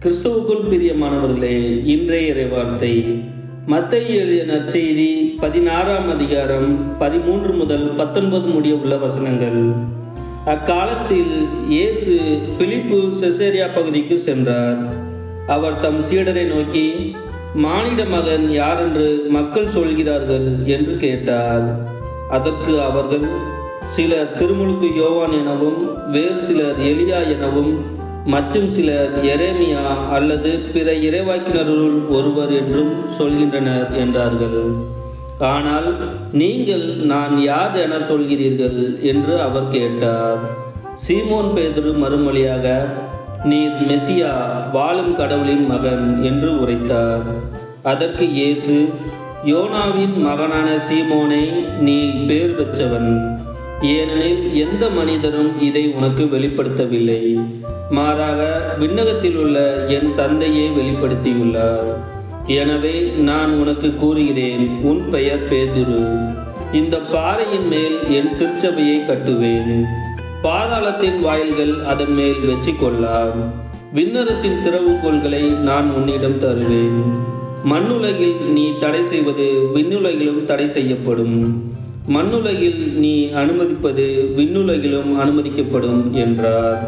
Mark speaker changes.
Speaker 1: கிறிஸ்துவுக்குள் பிரியமானவர்களே, இன்றைய இறைவார்த்தை மத்தேயு எழுதிய நற்செய்தி 16ஆம் அதிகாரம் 13 முதல் 19 முடிய உள்ள வசனங்கள். அக்காலத்தில் இயேசு பிலிப்பு செசரியா பகுதிக்கு சென்றார். அவர் தம் சீடரை நோக்கி, மானிட மகன் யார் என்று மக்கள் சொல்கிறார்கள் என்று கேட்டார். அதற்கு அவர்கள், சிலர் திருமுழுக்கு யோவான் எனவும், வேறு சிலர் எலியா எனவும், மற்றும் சிலர் எரேமியா அல்லது பிற இறைவாக்கினருள் ஒருவர் என்றும் சொல்கின்றனர் என்றார்கள். ஆனால் நீங்கள் நான் யார் என சொல்கிறீர்கள் என்று அவர் கேட்டார். சீமோன் பேதுரு மறுமொழியாக, நீர் மெசியா, வாழும் கடவுளின் மகன் என்று உரைத்தார். அதற்கு இயேசு, யோனாவின் மகனான சீமோனே, நீ பேர் பெற்றவன். ஏனெனில் எந்த மனிதரும் இதை உனக்கு வெளிப்படுத்தவில்லை, மாறாக விண்ணகத்தில் உள்ள என் தந்தையே வெளிப்படுத்தியுள்ளார். எனவே நான் உனக்கு கூறுகிறேன், உன் பெயர் பேதுரு. இந்த பாறையின் மேல் என் திருச்சபையை கட்டுவேன். பாதாளத்தின் வாயில்கள் அதன் மேல் வெற்றி கொள்ளாம். விண்ணரசின் திறவுகோல்களை நான் உன்னிடம் தருவேன். மண்ணுலகில் நீ தடை செய்வது விண்ணுலகிலும் தடை செய்யப்படும். மண்ணுலகில் நீ அனுமதிப்பது விண்ணுலகிலும் அனுமதிக்கப்படும் என்றார்.